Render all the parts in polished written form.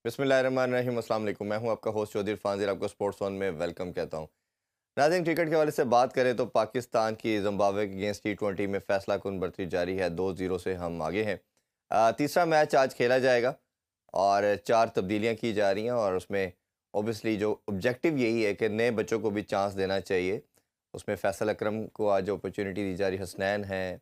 बिस्मिल्लाहिर्रहमानिर्रहीम, अस्सलाम वालेकुम। मैं हूं आपका होस्ट चौधरी फाजिल, आपको स्पोर्ट्स वन में वेलकम कहता हूं। नाज़रीन, क्रिकेट के हवाले से बात करें तो पाकिस्तान की जिम्बाब्वे के अगेंस्ट T20 में फैसला कुन बढ़ती जारी है। 2-0 से हम आगे हैं। तीसरा मैच आज खेला जाएगा और 4 तब्दीलियां की जा रही हैं और उसमें ओबियसली जो ऑब्जेक्टिव यही है कि नए बच्चों को भी चांस देना चाहिए। उसमें फैसल अकरम को आज अपॉर्चुनिटी दी जा रही, हसनैन हैं,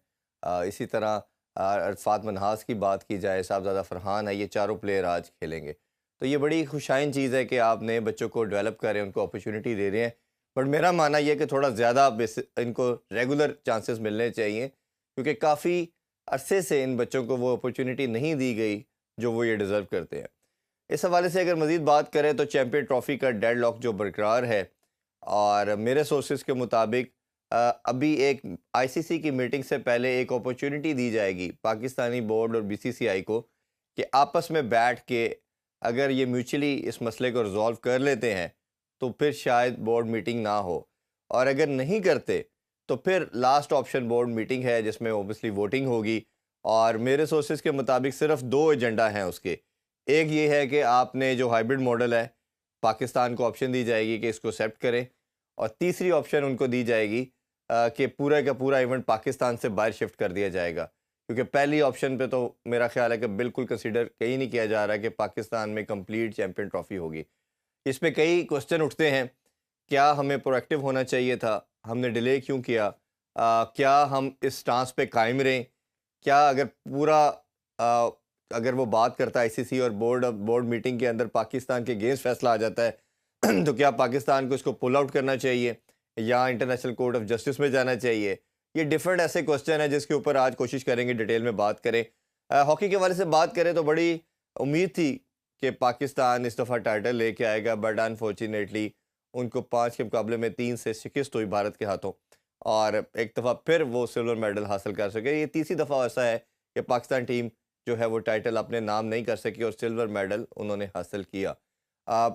इसी तरह अरफात मनहास की बात की जाए, साहबज़ादा फरहान है, ये चारों प्लेयर आज खेलेंगे। तो ये बड़ी खुशाइन चीज़ है कि आप नए बच्चों को डेवलप कर रहे हैं, उनको अपॉर्चुनिटी दे रहे हैं। बट मेरा मानना ये है कि थोड़ा ज़्यादा इनको रेगुलर चांसेस मिलने चाहिए, क्योंकि काफ़ी अरसे से इन बच्चों को वो अपॉर्चुनिटी नहीं दी गई जो वो ये डिज़र्व करते हैं। इस हवाले से अगर मज़ीद बात करें तो चैम्पियन ट्रॉफ़ी का डेडलॉक जो बरकरार है, और मेरे सोर्सेज़ के मुताबिक अभी एक आईसीसी की मीटिंग से पहले एक अपॉर्चुनिटी दी जाएगी पाकिस्तानी बोर्ड और बीसीसीआई को कि आपस में बैठ के अगर ये म्यूचुअली इस मसले को रिज़ॉल्व कर लेते हैं तो फिर शायद बोर्ड मीटिंग ना हो, और अगर नहीं करते तो फिर लास्ट ऑप्शन बोर्ड मीटिंग है जिसमें ओबियसली वोटिंग होगी। और मेरे सोर्सेज के मुताबिक सिर्फ दो एजेंडा हैं उसके। एक ये है कि आपने जो हाइब्रिड मॉडल है, पाकिस्तान को ऑप्शन दी जाएगी कि इसको एक्सेप्ट करें, और तीसरी ऑप्शन उनको दी जाएगी कि पूरा का पूरा इवेंट पाकिस्तान से बाहर शिफ्ट कर दिया जाएगा, क्योंकि पहली ऑप्शन पे तो मेरा ख्याल है कि बिल्कुल कंसीडर कहीं नहीं किया जा रहा है कि पाकिस्तान में कंप्लीट चैंपियन ट्रॉफी होगी। इसमें कई क्वेश्चन उठते हैं, क्या हमें प्रोएक्टिव होना चाहिए था, हमने डिले क्यों किया, क्या हम इस स्टांस पे कायम रहें, क्या अगर पूरा अगर वो बात करता है आईसीसी और बोर्ड मीटिंग के अंदर पाकिस्तान के अगेंस्ट फैसला आ जाता है तो क्या पाकिस्तान को इसको पुल आउट करना चाहिए या इंटरनेशनल कोर्ट ऑफ जस्टिस में जाना चाहिए। ये डिफरेंट ऐसे क्वेश्चन है जिसके ऊपर आज कोशिश करेंगे डिटेल में बात करें। हॉकी के हवाले से बात करें तो बड़ी उम्मीद थी कि पाकिस्तान इस दफ़ा टाइटल लेके आएगा, बट अनफॉर्चुनेटली उनको 5 के मुकाबले में 3 से शिकस्त हुई भारत के हाथों, और एक दफ़ा फिर वो सिल्वर मेडल हासिल कर सके। ये तीसरी दफ़ा ऐसा है कि पाकिस्तान टीम जो है वो टाइटल अपने नाम नहीं कर सकी और सिल्वर मेडल उन्होंने हासिल किया।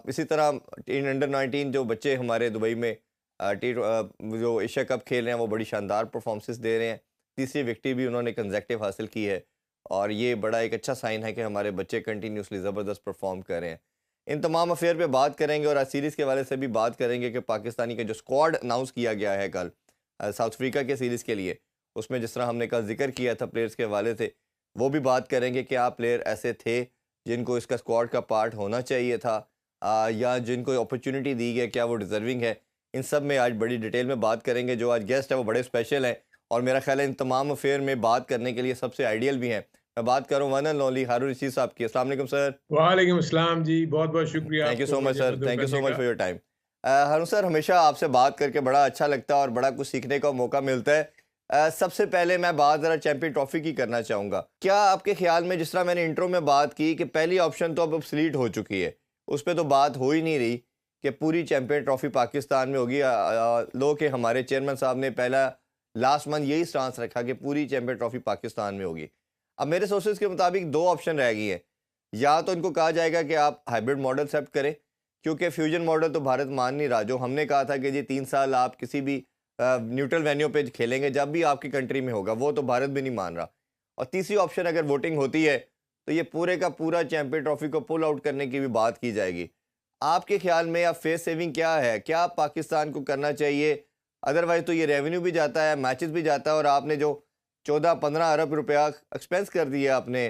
इसी तरह टीन अंडर 19 जो बच्चे हमारे दुबई में जो एशिया कप खेल रहे हैं वो बड़ी शानदार परफॉर्मेंसेस दे रहे हैं। तीसरी विक्ट्री भी उन्होंने कंसेक्टिव हासिल की है, और ये बड़ा एक अच्छा साइन है कि हमारे बच्चे कंटिन्यूसली ज़बरदस्त परफॉर्म कर रहे हैं। इन तमाम अफेयर पे बात करेंगे और आज सीरीज़ के हवाले से भी बात करेंगे कि पाकिस्तानी का जो स्क्वाड अनाउंस किया गया है कल साउथ अफ्रीका के सीरीज़ के लिए, उसमें जिस तरह हमने कल जिक्र किया था प्लेयर्स के हवाले से, वो भी बात करेंगे कि क्या प्लेयर ऐसे थे जिनको इसका स्क्वाड का पार्ट होना चाहिए था, या जिनको अपॉर्चुनिटी दी गई, क्या वो डिज़र्विंग है। इन सब में आज बड़ी डिटेल में बात करेंगे। जो आज गेस्ट है वो बड़े स्पेशल हैं और मेरा ख्याल है इन तमाम अफेयर में बात करने के लिए सबसे आइडियल भी हैं। मैं बात कर रहा हूँ वन एंड ओनली हारून रशीद साहब की। अस्सलाम वालेकुम सर। वालेकुम अस्सलाम जी, बहुत-बहुत शुक्रिया थैंक यू आपको सो मच मुझे सर, मदऊ थैंक यू सो करने मच का। For your time. Haroon sir, हमेशा आपसे बात करके बड़ा अच्छा लगता है और बड़ा कुछ सीखने का मौका मिलता है। सबसे पहले मैं बात ज़रा चैंपियन ट्रॉफी की करना चाहूँगा। क्या आपके ख्याल में, जिस तरह मैंने इंट्रो में बात की कि पहली ऑप्शन तो अब ऑब्सलीट हो चुकी है, उस पे तो बात हो ही नहीं रही कि पूरी चैंपियन ट्रॉफी पाकिस्तान में होगी। लो के हमारे चेयरमैन साहब ने पहला लास्ट मंथ यही स्टांस रखा कि पूरी चैंपियन ट्रॉफी पाकिस्तान में होगी। अब मेरे सोर्सेज के मुताबिक दो ऑप्शन रह गई हैं। या तो इनको कहा जाएगा कि आप हाइब्रिड मॉडल एक्सेप्ट करें, क्योंकि फ्यूजन मॉडल तो भारत मान नहीं रहा। जो हमने कहा था कि जी 3 साल आप किसी भी न्यूट्रल वेन्यू पे खेलेंगे जब भी आपकी कंट्री में होगा, वो तो भारत भी नहीं मान रहा। और तीसरी ऑप्शन अगर वोटिंग होती है तो ये पूरे का पूरा चैंपियन ट्रॉफी को पुल आउट करने की भी बात की जाएगी। आपके ख्याल में अब फेस सेविंग क्या है, क्या पाकिस्तान को करना चाहिए? अदरवाइज तो ये रेवेन्यू भी जाता है, मैचेस भी जाता है, और आपने जो 14-15 अरब रुपया एक्सपेंस कर दिया अपने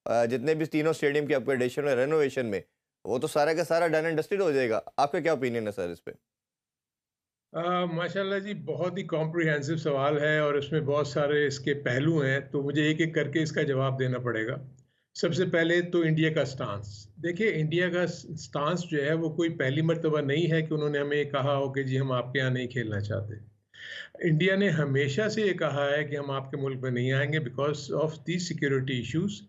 जितने भी तीनों स्टेडियम की अपग्रेडेशन और रेनोवेशन में, वो तो सारा का सारा डन एंड डस्टेड हो जाएगा। आपका क्या ओपिनियन है सर इस पे? माशाल्लाह जी, बहुत ही कॉम्प्रिहेंसिव सवाल है और इसमें बहुत सारे इसके पहलू हैं, तो मुझे एक-एक करके इसका जवाब देना पड़ेगा। सबसे पहले तो इंडिया का स्टांस। देखिए, इंडिया का स्टांस जो है वो कोई पहली मर्तबा नहीं है कि उन्होंने हमें कहा हो कि जी हम आपके यहाँ नहीं खेलना चाहते। इंडिया ने हमेशा से ये कहा है कि हम आपके मुल्क में नहीं आएँगे because of the security issues.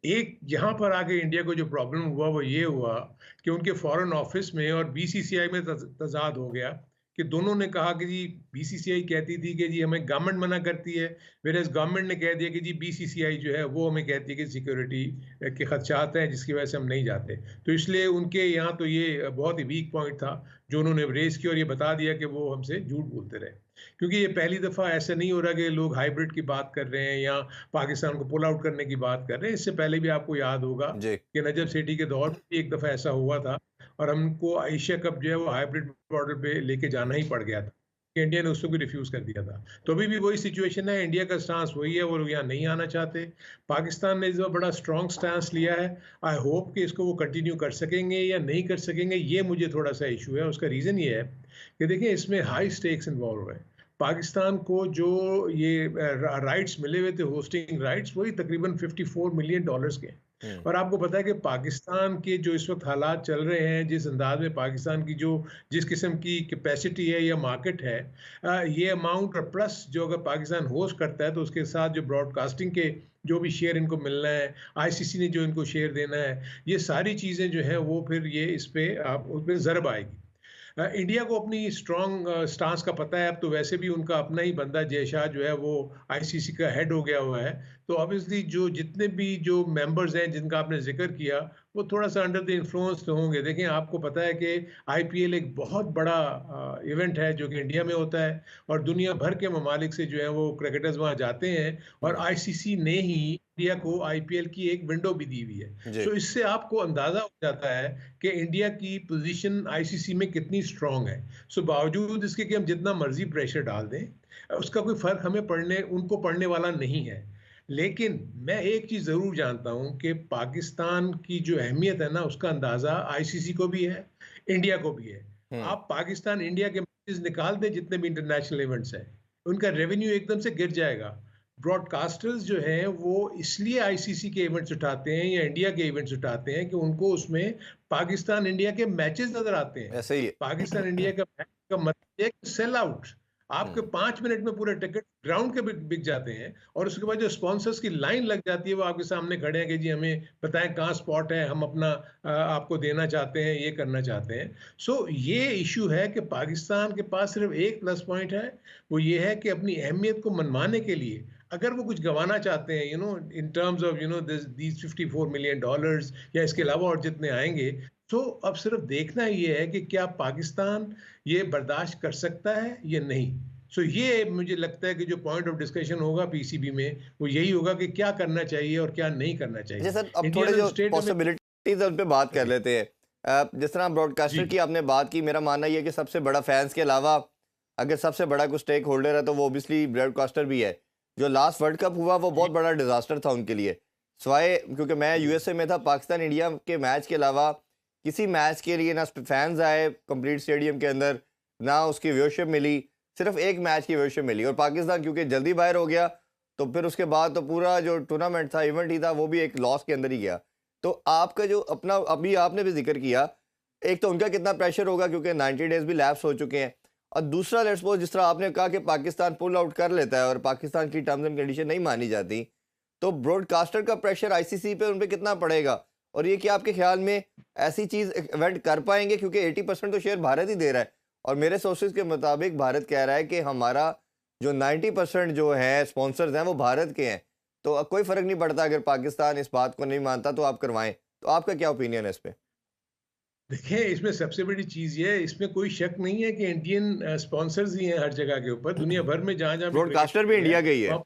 एक यहाँ पर आके इंडिया को जो प्रॉब्लम हुआ वो ये हुआ कि उनके फ़ॉरेन ऑफ़िस में और बीसीसीआई में तज़ाद हो गया कि दोनों ने कहा कि जी बीसीसीआई कहती थी कि जी हमें गवर्नमेंट मना करती है, वेरएज़ गवर्नमेंट ने कह दिया कि जी बीसीसीआई जो है वो हमें कहती है कि सिक्योरिटी के खदशात हैं जिसकी वजह से हम नहीं जाते। तो इसलिए उनके यहाँ तो ये बहुत ही वीक पॉइंट था जो उन्होंने रेज़ किया और ये बता दिया कि वो हमसे झूठ बोलते रहे। क्योंकि ये पहली दफ़ा ऐसा नहीं हो रहा कि लोग हाइब्रिड की बात कर रहे हैं या पाकिस्तान को पुल आउट करने की बात कर रहे हैं। इससे पहले भी आपको याद होगा जी। कि नजफ़ सेठी के दौर में भी एक दफ़ा ऐसा हुआ था और हमको एशिया कप जो है वो हाइब्रिड मॉडल पे लेके जाना ही पड़ गया था। इंडिया ने उसको भी रिफ्यूज़ कर दिया था। तो अभी भी वही सिचुएशन है, इंडिया का स्टांस वही है, वो लोग यहाँ नहीं आना चाहते। पाकिस्तान ने इस बार बड़ा स्ट्रॉन्ग स्टांस लिया है। आई होप कि इसको वो कंटिन्यू कर सकेंगे या नहीं कर सकेंगे, ये मुझे थोड़ा-सा इश्यू है। उसका रीज़न ये है कि देखिए इसमें हाई स्टेक्स इन्वॉल्व हैं। पाकिस्तान को जो ये राइट्स मिले हुए थे, होस्टिंग राइट्स, वही तकरीबन $54 मिलियन के हैं। हुँ। और आपको पता है कि पाकिस्तान के जो इस वक्त हालात चल रहे हैं, जिस अंदाज में पाकिस्तान की जिस किस्म की कैपेसिटी है या मार्केट है, ये अमाउंट और प्लस जो अगर पाकिस्तान होस्ट करता है तो उसके साथ जो ब्रॉडकास्टिंग के जो भी शेयर इनको मिलना है, आईसीसी ने जो इनको शेयर देना है, ये सारी चीज़ें जो हैं वो फिर ये इस पे उस पे ज़रब आएगी। इंडिया को अपनी स्ट्रॉन्ग स्टांस का पता है। अब तो वैसे भी उनका अपना ही बंदा जय शाह जो है वो आईसीसी का हेड हो गया हुआ है। तो ऑब्वियसली जो जितने भी जो मेंबर्स हैं जिनका आपने जिक्र किया, वो थोड़ा सा अंडर द इन्फ्लुएंस तो होंगे। देखें, आपको पता है कि आईपीएल एक बहुत बड़ा इवेंट है जो कि इंडिया में होता है और दुनिया भर के ममालिक से जो है वो क्रिकेटर्स वहाँ जाते हैं और हुँ। आईसीसी ने ही इंडिया को आईपीएल की एक विंडो भी दी हुई है। जी। सो इससे आपको अंदाजा हो जाता है कि इंडिया की पोजीशन आईसीसी में कितनी स्ट्रांग है। सो बावजूद इसके कि हम जितना मर्जी प्रेशर डाल दें, उसका कोई फर्क हमें उनको पड़ने वाला नहीं है। लेकिन मैं एक चीज जरूर जानता हूं कि पाकिस्तान की जो अहमियत है ना, उसका अंदाजा आईसीसी को भी है, इंडिया को भी है। हुँ। आप पाकिस्तान इंडिया के मैचेस निकाल दें, जितने भी इंटरनेशनल इवेंट्स हैं, उनका रेवेन्यू एकदम से गिर जाएगा। ब्रॉडकास्टर्स जो हैं वो इसलिए आईसीसी के इवेंट्स उठाते हैं या इंडिया के इवेंट्स उठाते हैं कि उनको उसमें पाकिस्तान इंडिया के मैचेस नजर आते हैं। ऐसे ही पाकिस्तान है। इंडिया का मैच का मतलब है कि सेल आउट। आपके हुँ। 5 मिनट में पूरे टिकट ग्राउंड के बिक जाते हैं और उसके बाद जो स्पॉन्सर्स की लाइन लग जाती है वो आपके सामने खड़े हैं कि जी हमें बताएं कहाँ स्पॉट है, हम अपना आपको देना चाहते हैं, ये करना चाहते हैं। सो ये इशू है कि पाकिस्तान के पास सिर्फ एक प्लस पॉइंट है, वो ये है कि अपनी अहमियत को मनवाने के लिए अगर वो कुछ गंवाना चाहते हैं, in terms of these $54 million या इसके अलावा और जितने आएंगे, तो अब सिर्फ देखना ये है कि क्या पाकिस्तान ये बर्दाश्त कर सकता है या नहीं। सो ये मुझे लगता है कि जो पॉइंट ऑफ डिस्कशन होगा पीसीबी में वो यही होगा कि क्या करना चाहिए और क्या नहीं करना अच्छा चाहिए। सर, अब इंडिया थोड़े ने जो स्टेट में पॉसिबिलिटीज है उन पे बात कर लेते हैं। जिस तरह जी ब्रॉडकास्टर की आपने बात की, मेरा मानना ये है कि सबसे बड़ा फैंस के अलावा अगर सबसे बड़ा कोई स्टेक होल्डर है तो वो ऑब्वियसली ब्रॉडकास्टर भी है। जो लास्ट वर्ल्ड कप हुआ वो जी बहुत बड़ा डिजास्टर था उनके लिए। स्वाय क्योंकि मैं जी यूएसए में था, पाकिस्तान इंडिया के मैच के अलावा किसी मैच के लिए ना फैंस आए कंप्लीट स्टेडियम के अंदर, ना उसकी व्यूअरशिप मिली, सिर्फ एक मैच की व्यूअरशिप मिली। और पाकिस्तान क्योंकि जल्दी बाहर हो गया तो फिर उसके बाद तो पूरा जो टूर्नामेंट था, इवेंट ही था, वो भी एक लॉस के अंदर ही गया। तो आपका जो अपना अभी आपने भी जिक्र किया, एक तो उनका कितना प्रेशर होगा क्योंकि 90 डेज भी लैप्स हो चुके हैं, और दूसरा लेट्स सपोज जिस तरह आपने कहा कि पाकिस्तान पुल आउट कर लेता है और पाकिस्तान की टर्म्स एंड कंडीशन नहीं मानी जाती, तो ब्रॉडकास्टर का प्रेशर आईसीसी पे उन पे कितना पड़ेगा? और ये क्या आपके ख्याल में ऐसी चीज़ इवेंट कर पाएंगे, क्योंकि 80% तो शेयर भारत ही दे रहा है और मेरे सोर्सेज के मुताबिक भारत कह रहा है कि हमारा जो 90% जो है स्पॉन्सर्स हैं वो भारत के हैं। तो कोई फ़र्क नहीं पड़ता अगर पाकिस्तान इस बात को नहीं मानता तो आप करवाएं। तो आपका क्या ओपिनियन है इस पे? देखिए, इसमें सबसे बड़ी चीज ये है, इसमें कोई शक नहीं है कि इंडियन स्पॉन्सर्स ही हैं हर जगह के ऊपर, दुनिया भर में जहां जहां भी क्रिकेट ब्रॉडकास्टर भी होती है इंडिया का ही है। वहाँ।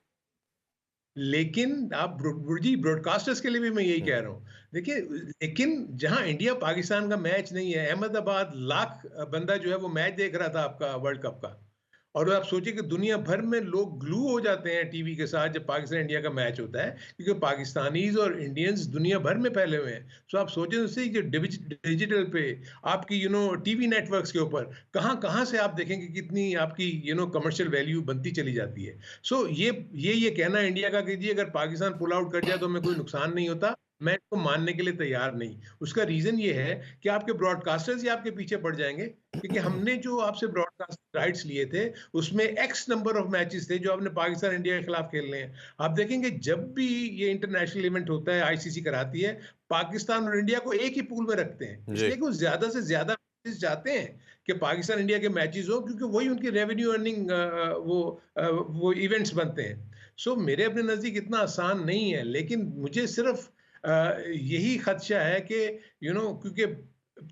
लेकिन आप जी ब्रॉडकास्टर्स के लिए भी मैं यही हम्म। कह रहा हूँ। देखिए, लेकिन जहां इंडिया पाकिस्तान का मैच नहीं है, अहमदाबाद लाख बंदा जो है वो मैच देख रहा था आपका वर्ल्ड कप का। और आप सोचिए कि दुनिया भर में लोग ग्लू हो जाते हैं टीवी के साथ जब पाकिस्तान इंडिया का मैच होता है, क्योंकि पाकिस्तानीज और इंडियंस दुनिया भर में फैले हुए हैं। सो आप सोचें उससे जो डिजिटल पे आपकी टीवी नेटवर्क्स के ऊपर कहाँ कहाँ से आप देखेंगे कितनी आपकी कमर्शियल वैल्यू बनती चली जाती है। सो ये कहना इंडिया का कि जी अगर पाकिस्तान पुल आउट कर जाए तो हमें कोई नुकसान नहीं होता, मैं इसको मानने के लिए तैयार नहीं। उसका रीजन ये है कि आपके ब्रॉडकास्टर्स ही आपके पीछे पड़ जाएंगे, क्योंकि हमने जो आपसे ब्रॉडकास्ट राइट्स लिए थे उसमें एक्स नंबर ऑफ मैचेस थे जो आपने पाकिस्तान इंडिया के खिलाफ खेलने हैं। आप देखेंगे जब भी ये इंटरनेशनल इवेंट होता है, आईसीसी कराती है, पाकिस्तान और इंडिया को एक ही पूल में रखते हैं, जी। इसलिए कि वो ज्यादा से ज्यादा चाहते हैं कि पाकिस्तान इंडिया के मैचेस हो, क्योंकि वही उनकी रेवेन्यू अर्निंग वो इवेंट्स बनते हैं। सो मेरे अपने नज़दीक इतना आसान नहीं है, लेकिन मुझे सिर्फ यही खदशा है कि क्योंकि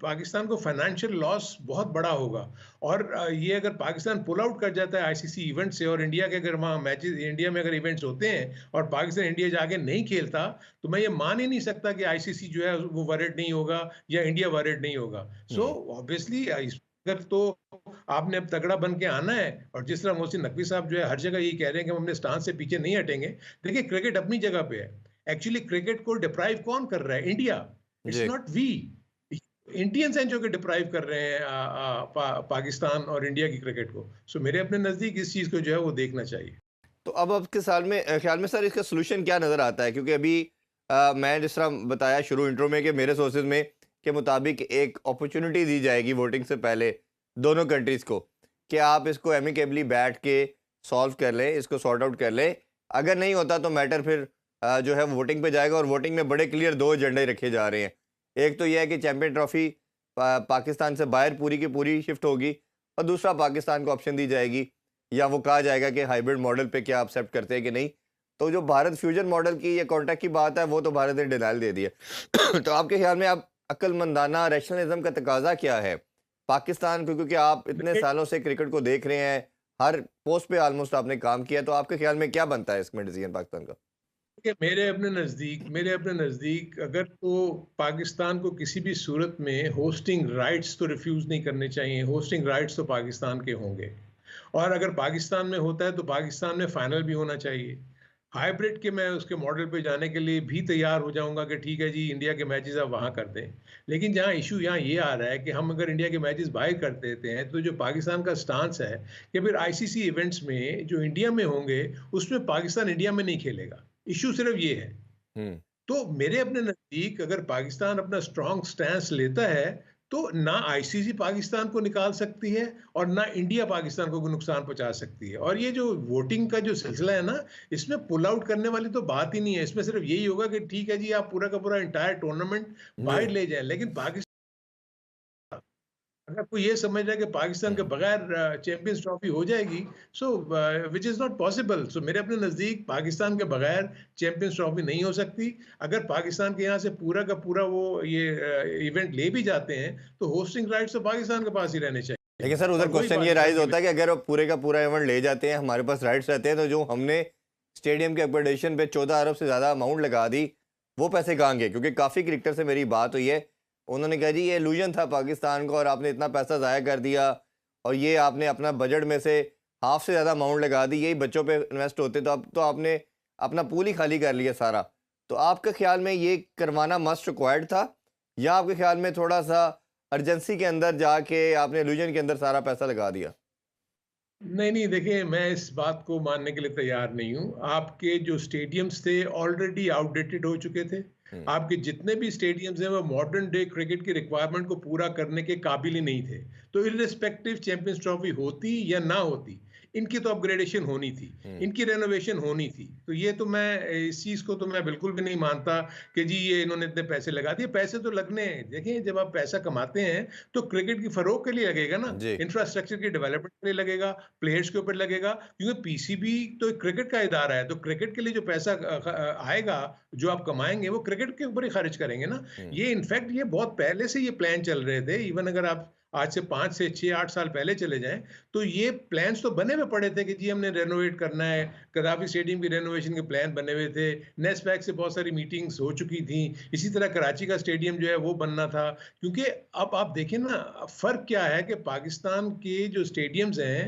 पाकिस्तान को फाइनेंशियल लॉस बहुत बड़ा होगा, और ये अगर पाकिस्तान पुल आउट कर जाता है आईसीसी इवेंट से, और इंडिया के अगर वहाँ मैचेस, इंडिया में अगर इवेंट्स होते हैं और पाकिस्तान इंडिया जाके नहीं खेलता, तो मैं ये मान ही नहीं सकता कि आईसीसी जो है वो वरिड नहीं होगा या इंडिया वरिड नहीं होगा। सो ऑब्वियसली अगर तो आपने अब तगड़ा बन के आना है, और जिस तरह मोहसिन नकवी साहब जो है हर जगह यही कह रहे हैं कि हम अपने स्टांस से पीछे नहीं हटेंगे। देखिए, क्रिकेट अपनी जगह पे है। एक्चुअली क्रिकेट को डिप्राइव कौन कर रहा है? इंडिया। इट्स जी। Not we. इंडियंस हैं जो कि डिप्राइव कर रहे हैं पाकिस्तान और इंडिया की क्रिकेट को। सो मेरे अपने नज़दीक इस चीज़ को जो है वो देखना चाहिए। तो अब आपके ख्याल में सर इसका सोल्यूशन क्या नज़र आता है? क्योंकि अभी मैं जिस तरह बताया शुरू इंट्रो में कि मेरे सोर्सेज में के मुताबिक एक अपॉर्चुनिटी दी जाएगी वोटिंग से पहले दोनों कंट्रीज़ को, कि आप इसको एमिकेबली बैठ के सॉल्व कर लें, इसको सॉर्ट आउट कर लें। अगर नहीं होता तो मैटर फिर जो है वोटिंग पे जाएगा, और वोटिंग में बड़े क्लियर दो एजेंडे रखे जा रहे हैं। एक तो यह है कि चैंपियन ट्रॉफी पाकिस्तान से बाहर पूरी की पूरी शिफ्ट होगी, और दूसरा पाकिस्तान को ऑप्शन दी जाएगी, या वो कहा जाएगा कि हाइब्रिड मॉडल पे क्या आप एक्सेप्ट करते हैं कि नहीं। तो जो भारत फ्यूजन मॉडल की या कॉन्ट्रैक्ट की बात है, वो तो भारत ने डिनाइल दे दी है। तो आपके ख्याल में आप अक्लमंदाना रैशनलिज्म का तकाजा क्या है पाकिस्तान को, क्योंकि आप इतने सालों से क्रिकेट को देख रहे हैं, हर पोस्ट पे ऑलमोस्ट आपने काम किया, तो आपके ख्याल में क्या बनता है इसमें डिसीजन पाकिस्तान का? कि मेरे अपने नज़दीक अगर तो पाकिस्तान को किसी भी सूरत में होस्टिंग राइट्स तो रिफ्यूज़ नहीं करने चाहिए। होस्टिंग राइट्स तो पाकिस्तान के होंगे, और अगर पाकिस्तान में होता है तो पाकिस्तान में फाइनल भी होना चाहिए। हाइब्रिड के मैं उसके मॉडल पे जाने के लिए भी तैयार हो जाऊंगा कि ठीक है जी, इंडिया के मैचेस आप वहाँ कर दें। लेकिन जहाँ इशू यहाँ ये आ रहा है कि हम अगर इंडिया के मैचेस बाहर कर देते हैं, तो जो पाकिस्तान का स्टांस है कि फिर आईसीसी इवेंट्स में जो इंडिया में होंगे, उसमें पाकिस्तान इंडिया में नहीं खेलेगा। इशू सिर्फ ये है। हम्म। तो मेरे अपने नज़दीक अगर पाकिस्तान अपना स्ट्रॉन्ग स्टैंस लेता है, तो ना आईसीसी पाकिस्तान को निकाल सकती है, और ना इंडिया पाकिस्तान को कोई नुकसान पहुंचा सकती है। और ये जो वोटिंग का जो सिलसिला है ना, इसमें पुल आउट करने वाली तो बात ही नहीं है। इसमें सिर्फ यही होगा कि ठीक है जी, आप पूरा का पूरा इंटायर टूर्नामेंट जी। बाहर ले जाएं, लेकिन पाकिस्तान, अगर कोई ये समझ रहा है कि पाकिस्तान के बगैर चैंपियंस ट्रॉफी हो जाएगी, सो विच इज़ नॉट पॉसिबल। सो मेरे अपने नज़दीक पाकिस्तान के बगैर चैंपियंस ट्रॉफी नहीं हो सकती। अगर पाकिस्तान के यहाँ से पूरा का पूरा वो ये इवेंट ले भी जाते हैं, तो होस्टिंग राइट्स तो पाकिस्तान के पास ही रहने चाहिए, लेकिन सर उधर और वही क्वेश्चन ये पाकिस्तान राइज के होता है कि अगर वो पूरे का पूरा इवेंट ले जाते हैं, हमारे पास राइट्स रहते हैं, तो जो हमने स्टेडियम के अकोमोडेशन पे 14 अरब से ज़्यादा अमाउंट लगा दी, वो पैसे कहाँ गए? क्योंकि काफ़ी क्रिकेटर से मेरी बात हुई है, उन्होंने कहा जी ये इल्यूजन था पाकिस्तान को, और आपने इतना पैसा ज़ाया कर दिया, और ये आपने अपना बजट में से हाफ से ज़्यादा अमाउंट लगा दी, यही बच्चों पे इन्वेस्ट होते तो अब तो आपने अपना पूल ही खाली कर लिया सारा। तो आपके ख्याल में ये करवाना मस्ट रिक्वायर्ड था, या आपके ख्याल में थोड़ा सा अर्जेंसी के अंदर जाके आपने इल्यूजन के अंदर सारा पैसा लगा दिया? नहीं, नहीं, देखिए, मैं इस बात को मानने के लिए तैयार नहीं हूँ। आपके जो स्टेडियम्स थे ऑलरेडी आउटडेटेड हो चुके थे। हम्म। आपके जितने भी स्टेडियम्स हैं वो मॉडर्न डे क्रिकेट की रिक्वायरमेंट को पूरा करने के काबिल ही नहीं थे। तो इर्रिस्पेक्टिव चैंपियंस ट्रॉफी होती या ना होती, इनकी तो अपग्रेडेशन होनी थी, हम्म। इनकी रेनोवेशन होनी थी। तो ये तो मैं इस चीज़ को तो मैं बिल्कुल भी नहीं मानता कि जी ये इन्होंने इतने पैसे लगा दिए। पैसे तो लगने हैं। देखिए, जब आप पैसा कमाते हैं तो क्रिकेट की फ़रोग़ के लिए लगेगा ना, जी। इंफ्रास्ट्रक्चर की डेवलपमेंट के लिए लगेगा, प्लेयर्स के ऊपर लगेगा, क्योंकि पीसीबी तो एक क्रिकेट का इदारा है। तो क्रिकेट के लिए जो पैसा आएगा, जो आप कमाएंगे, वो क्रिकेट के ऊपर ही खर्च करेंगे ना। हम्म। ये इनफैक्ट ये बहुत पहले से ये प्लान चल रहे थे। इवन अगर आप आज से 5 से 6 8 साल पहले चले जाएं, तो ये प्लान्स तो बने हुए पड़े थे कि जी हमने रेनोवेट करना है। कदाफी स्टेडियम की रेनोवेशन के प्लान बने हुए थे। नेस्पैक से बहुत सारी मीटिंग्स हो चुकी थी। इसी तरह कराची का स्टेडियम जो है वो बनना था। क्योंकि अब आप देखें ना, फर्क क्या है कि पाकिस्तान के जो स्टेडियम्स हैं,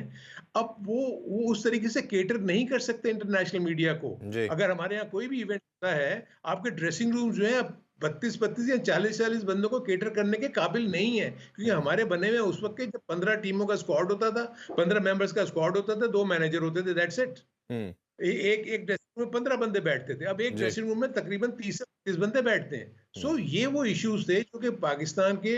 अब वो उस तरीके से केटर नहीं कर सकते इंटरनेशनल मीडिया को। जी। अगर हमारे यहाँ कोई भी इवेंट होता है, आपके ड्रेसिंग रूम जो है 32-32 या 40-40 बंदों को केटर करने के काबिल नहीं है, क्योंकि हमारे बने हुए उस वक्त के जब 15 टीमों का स्क्वाड होता था, 15 मेंबर्स का स्क्वाड होता था, 2 मैनेजर होते थे, दैट्स इट। हम्म। एक एक ड्रेसिंग रूम में 15 बंदे बैठते थे। अब एक जी। ड्रेसिंग रूम में तकरीबन 30 से 35 बंदे बैठते हैं। हम्म। सो ये वो इश्यूज थे जो कि पाकिस्तान के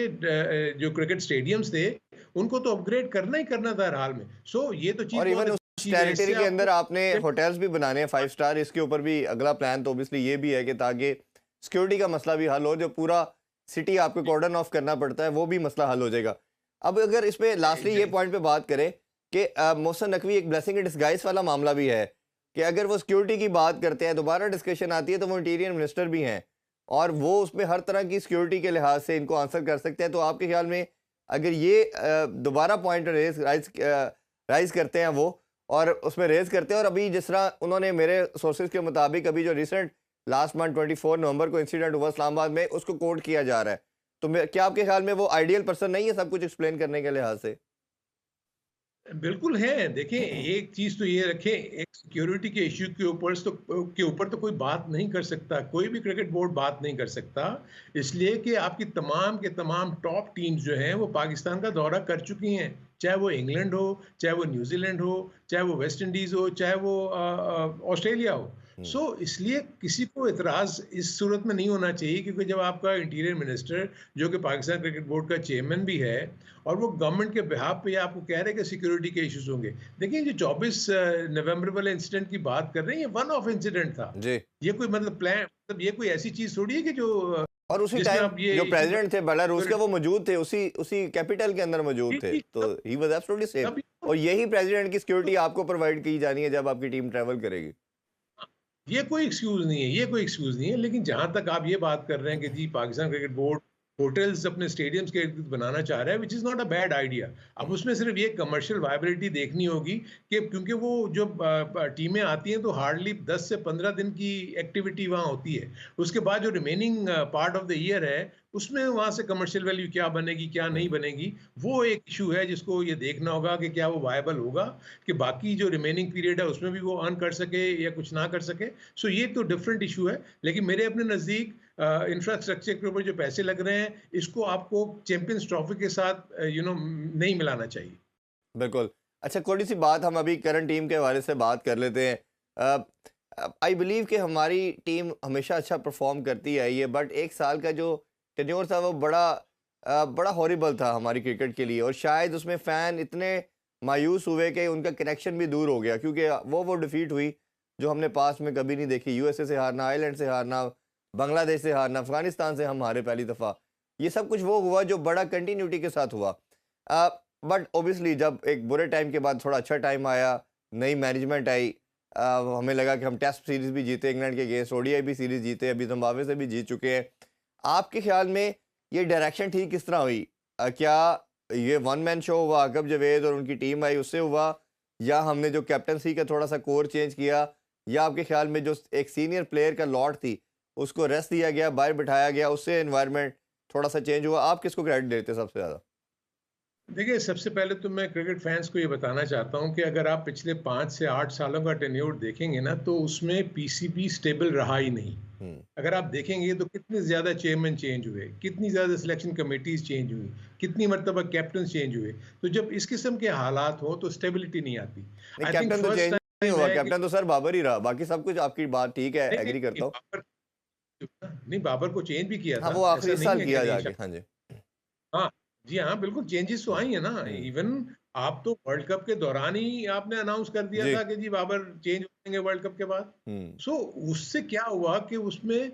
जो क्रिकेट स्टेडियम्स थे, उनको तो अपग्रेड करना ही करना था हर हाल में। सो ये तो चीज और बहुत इवन उस अच्छी चीज है। टेरिटरी इससे के आपको अंदर आपने होटल्स भी बनाने हैं 5 स्टार, इसके ऊपर भी अगला प्लान तो ऑब्वियसली ये भी है कि ताकि सिक्योरिटी का मसला भी हल हो, जो पूरा सिटी आपको कॉर्डन ऑफ करना पड़ता है वो भी मसला हल हो जाएगा। अब अगर इसमें लास्टली ये जी। पॉइंट पे बात करें कि मोहसिन नकवी एक ब्लेसिंग इन डिस्गाइज वाला मामला भी है कि अगर वो सिक्योरिटी की बात करते हैं, दोबारा डिस्कशन आती है तो वो इंटीरियर मिनिस्टर भी हैं और वो उसमें हर तरह की सिक्योरिटी के लिहाज से इनको आंसर कर सकते हैं। तो आपके ख्याल में अगर ये दोबारा पॉइंट राइज करते हैं वो और उसमें रेज करते हैं, और अभी जिस तरह उन्होंने मेरे सोर्सेज के मुताबिक अभी जो रिसेंट लास्ट मंथ 24 नवंबर को इंसिडेंट हुआ इस्लामाबाद में, उसको कोट किया जा रहा है, तो क्या आपके ख्याल में वो आइडियल पर्सन नहीं है सब कुछ एक्सप्लेन करने के लिहाज से? बिल्कुल है। देखिए, एक चीज़ तो ये रखें, एक सिक्योरिटी के इश्यू के ऊपर तो कोई बात नहीं कर सकता, कोई भी क्रिकेट बोर्ड बात नहीं कर सकता, इसलिए कि आपकी तमाम के तमाम टॉप टीम्स जो हैं, वो पाकिस्तान का दौरा कर चुकी हैं। चाहे वो इंग्लैंड हो, चाहे वो न्यूज़ीलैंड हो, चाहे वो वेस्ट इंडीज़ हो, चाहे वो ऑस्ट्रेलिया हो। हम्म, सो इसलिए किसी को इतराज़ इस सूरत में नहीं होना चाहिए, क्योंकि जब आपका इंटीरियर मिनिस्टर, जो कि पाकिस्तान क्रिकेट बोर्ड का चेयरमैन भी है, और वो गवर्नमेंट के बिहाफ पे आपको कह रहे हैं कि सिक्योरिटी के इश्यूज होंगे। देखिए, जो 24 नवंबर वाले इंसिडेंट की बात कर रहे हैं, ये वन ऑफ इंसिडेंट था। जी। ये कोई मतलब प्लान, मतलब ये कोई ऐसी चीज थोड़ी है कि जो और उसी जिसमें टाइम आप ये जो इशू प्रेसिडेंट थे बेलारूस के, वो मौजूद थे, उसी उसी कैपिटल के अंदर मौजूद थे, तो तब ही वाज एब्सोल्युटली सेफ। तब और यही प्रेसिडेंट की सिक्योरिटी आपको प्रोवाइड की जानी है जब आपकी टीम ट्रैवल करेगी। ये कोई एक्सक्यूज नहीं है, ये कोई एक्सक्यूज नहीं है। लेकिन जहां तक आप ये बात कर रहे हैं कि जी पाकिस्तान क्रिकेट बोर्ड होटल्स अपने स्टेडियम्स के इर्द गिर्द बनाना चाह रहा है, which is not a bad idea. अब उसमें सिर्फ ये कमर्शियल वायबिलिटी देखनी होगी कि क्योंकि वो जो टीमें आती हैं तो हार्डली 10 से 15 दिन की एक्टिविटी वहाँ होती है। उसके बाद जो remaining part of the year है, उसमें वहाँ से कमर्शियल वैल्यू क्या बनेगी, क्या नहीं बनेगी, वो एक इशू है जिसको ये देखना होगा कि क्या वो वायबल होगा, कि बाकी जो रिमेनिंग पीरियड है उसमें भी वो अर्न कर सके या कुछ ना कर सके। सो ये तो डिफरेंट इशू है। लेकिन मेरे अपने नज़दीक इंफ्रास्ट्रक्चर के ऊपर जो पैसे लग रहे हैं, इसको आपको चैंपियंस ट्रॉफी के साथ नहीं मिलाना चाहिए। बिल्कुल। अच्छा, थोड़ी सी बात हम अभी करंट टीम के हवाले से बात कर लेते हैं। आई बिलीव कि हमारी टीम हमेशा अच्छा परफॉर्म करती आई है, बट एक साल का जो टेन्योर था वो बड़ा हॉरिबल था हमारी क्रिकेट के लिए, और शायद उसमें फ़ैन इतने मायूस हुए कि उनका कनेक्शन भी दूर हो गया, क्योंकि वो डिफ़ीट हुई जो हमने पास में कभी नहीं देखी। यूएसए से हारना, आयरलैंड से हारना, बांग्लादेश से हारना, अफ़गानिस्तान से हम हारे पहली दफ़ा। ये सब कुछ वो हुआ जो बड़ा कंटिन्यूटी के साथ हुआ। बट ऑब्वियसली जब एक बुरे टाइम के बाद थोड़ा अच्छा टाइम आया, नई मैनेजमेंट आई, हमें लगा कि हम टेस्ट सीरीज़ भी जीते इंग्लैंड के अगेंस्ट, ओडीआई भी सीरीज़ जीते, अभी जिम्बाब्वे से भी जीत चुके हैं। आपके ख्याल में ये डायरेक्शन ठीक किस तरह हुई? क्या ये वन मैन शो हुआ, आकिब जावेद और उनकी टीम आई उससे हुआ, या हमने जो कैप्टनसी का थोड़ा सा कोर चेंज किया, या आपके ख्याल में जो एक सीनियर प्लेयर का लॉट थी उसको रेस्ट दिया गया, बाहर बिठाया गया, उससे एनवायरनमेंट थोड़ा सा चेंज हुआ? आप किसको क्रेडिट देते सबसे ज़्यादा? देखिए, सबसे पहले तो मैं क्रिकेट फैंस को ये बताना चाहता हूँ कि अगर आप पिछले 5 से 8 सालों का टेन्योर देखेंगे ना, तो उसमें पीसीबी स्टेबल रहा ही नहीं। हम्म, अगर आप देखेंगे तो कितने ज़्यादा चेयरमैन चेंज हुए, कितनी ज़्यादा सिलेक्शन कमेटीज़ चेंज हुई, कितनी मर्तबा कैप्टन चेंज हुए। तो जब इस किस्म के हालात हों तो स्टेबिलिटी नहीं आती। नहीं, आई थिंक कैप्टन तो फर्स्ट चेंज नहीं टाइम हुआ, है कि कैप्टन तो सर बाबर ही रहा, बाकी सब कुछ आपकी बात ठीक है, नहीं, नहीं, एग्री नहीं, करता हूँ। बाबर को चेंज भी किया हाँ, था। वो आखिरी ऐसा इस नहीं साल है कि किया नहीं। जाके, हाँ जी। हाँ, जी हाँ, बिल्कुल चेंजेस तो हम्म, आई हैं ना। हम्म, इवन आप तो वर्ल्ड कप के दौरान ही आपने अनाउंस कर दिया जी। था कि जी बाबर चेंज हो जाएंगे वर्ल्ड कप के बाद। हम्म, सो उससे क्या हुआ कि उसमें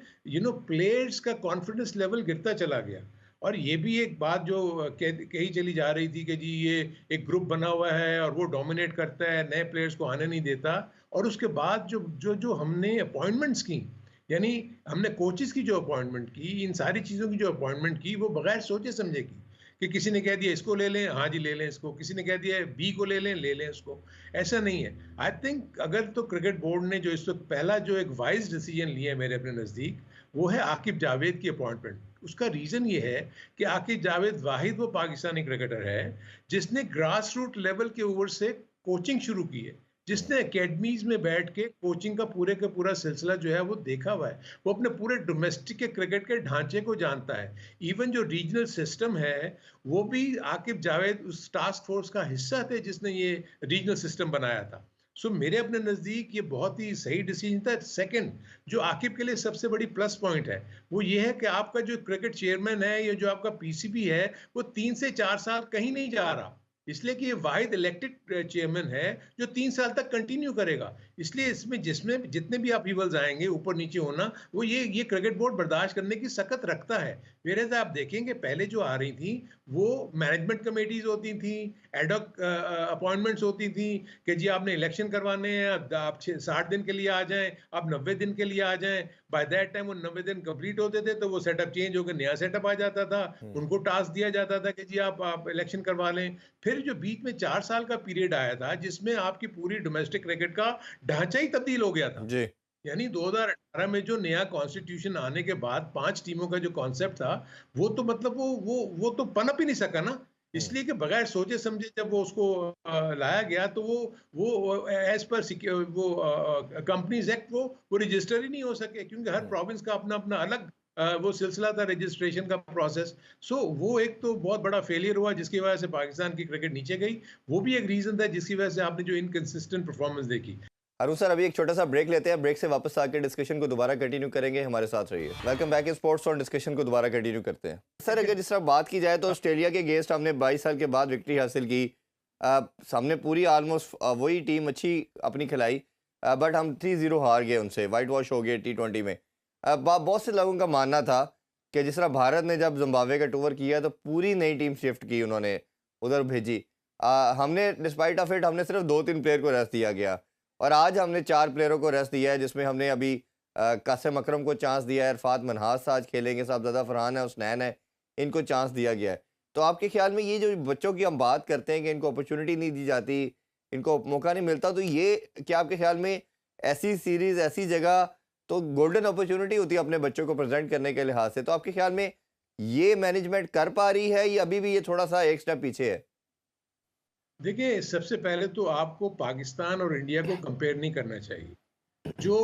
प्लेयर्स का कॉन्फिडेंस लेवल गिरता चला गया। और ये भी एक बात जो कही चली जा रही थी कि जी ये एक ग्रुप बना हुआ है और वो डोमिनेट करता है, नए प्लेयर्स को आने नहीं देता। और उसके बाद जो जो जो हमने अपॉइंटमेंट्स की, यानी हमने कोचेस की जो अपॉइंटमेंट की, इन सारी चीज़ों की जो अपॉइंटमेंट की, वो बगैर सोचे समझे की। कि किसी ने कह दिया इसको ले लें, हाँ जी ले लें इसको, किसी ने कह दिया बी को ले लें इसको। ऐसा नहीं है। आई थिंक अगर तो क्रिकेट बोर्ड ने जो इस वक्त पहला जो एक वाइज डिसीजन लिया है मेरे अपने नज़दीक, वो है आकिब जावेद की अपॉइंटमेंट। उसका रीज़न ये है कि आकिब जावेद वाहिद वो पाकिस्तानी क्रिकेटर है जिसने ग्रास रूट लेवल के ओवर से कोचिंग शुरू की है, हम्म, जिसने एकेडमीज में बैठ के कोचिंग का पूरा सिलसिला जो है वो देखा हुआ है। वो अपने पूरे डोमेस्टिक के क्रिकेट के ढांचे को जानता है। इवन जो रीजनल सिस्टम है, वो भी आकिब जावेद उस टास्क फोर्स का हिस्सा थे जिसने ये रीजनल सिस्टम बनाया था। सो मेरे अपने नज़दीक ये बहुत ही सही डिसीजन था। सेकंड, जो आकिब के लिए सबसे बड़ी प्लस पॉइंट है, वो ये है कि आपका जो क्रिकेट चेयरमैन है, ये जो आपका पीसीबी है, वो 3 से 4 साल कहीं नहीं जा रहा, इसलिए कि ये वाहिद इलेक्टेड चेयरमैन है जो 3 साल तक कंटिन्यू करेगा। इसलिए इसमें जिसमें जितने भी अपीवल्स आएंगे ऊपर नीचे होना, वो ये क्रिकेट बोर्ड बर्दाश्त करने की सकत रखता है। वेयर आप देखेंगे पहले जो आ रही थी वो मैनेजमेंट कमेटीज होती थी, एडॉक अपॉइंटमेंट्स होती थी कि जी आपने इलेक्शन करवाने हैं, आप 60 दिन के लिए आ जाएं, आप 90 दिन के लिए आ जाएं। बाय दैट टाइम वो 90 दिन कंप्लीट होते थे तो वो सेटअप चेंज होकर नया सेटअप आ जाता था। हम्म, उनको टास्क दिया जाता था कि जी आप इलेक्शन करवा लें। फिर जो बीच में 4 साल का पीरियड आया था जिसमें आपकी पूरी डोमेस्टिक क्रिकेट का ढांचा ही तब्दील हो गया था। जी। यानी 2018 में जो नया कॉन्स्टिट्यूशन आने के बाद 5 टीमों का जो कॉन्सेप्ट था, वो तो मतलब वो तो पनप ही नहीं सका ना। हम्म, इसलिए कि बगैर सोचे समझे जब वो उसको लाया गया तो वो एज पर वो कंपनीज एक्ट वो रजिस्टर ही नहीं हो सके, क्योंकि हर हम्म। प्रोविंस का अपना अपना अलग वो सिलसिला था रजिस्ट्रेशन का प्रोसेस। सो वो एक तो बहुत बड़ा फेलियर हुआ जिसकी वजह से पाकिस्तान की क्रिकेट नीचे गई। वो भी एक रीजन था जिसकी वजह से आपने जो इनकंसिस्टेंट परफॉर्मेंस देखी। अरुण सर, अभी एक छोटा सा ब्रेक लेते हैं, ब्रेक से वापस आकर डिस्कशन को दोबारा कंटिन्यू करेंगे, हमारे साथ रहिए। वेलकम बैक इन स्पोर्ट्स और डिस्कशन को दोबारा कंटिन्यू करते हैं। सर, अगर जिस तरह बात की जाए तो ऑस्ट्रेलिया के अगेंस्ट हमने 22 साल के बाद विक्ट्री हासिल की। हमने पूरी आलमोस्ट वही टीम अच्छी अपनी खिलाई, बट हम 3-0 हार गए उनसे, वाइट वॉश हो गए T20 में। बहुत से लोगों का मानना था कि जिस तरह भारत ने जब जिम्बाब्वे का टूर किया तो पूरी नई टीम शिफ्ट की, उन्होंने उधर भेजी। हमने डिस्पाइट ऑफ इट हमने सिर्फ 2-3 प्लेयर को रेस्ट दिया गया, और आज हमने 4 प्लेयरों को रेस्ट दिया है, जिसमें हमने अभी कासिम अकरम को चांस दिया है, इरफात मनहास आज खेलेंगे, साहबजादा फरहान है, हुसनैन है, इनको चांस दिया गया है। तो आपके ख्याल में ये जो बच्चों की हम बात करते हैं कि इनको अपॉर्चुनिटी नहीं दी जाती, इनको मौका नहीं मिलता, तो ये क्या आपके ख्याल में ऐसी सीरीज, ऐसी जगह तो गोल्डन अपॉर्चुनिटी होती है अपने बच्चों को प्रेजेंट करने के लिहाज से, तो आपके ख्याल में ये मैनेजमेंट कर पा रही है या अभी भी ये थोड़ा सा एक स्टेप पीछे है? देखिए, सबसे पहले तो आपको पाकिस्तान और इंडिया को कंपेयर नहीं करना चाहिए। जो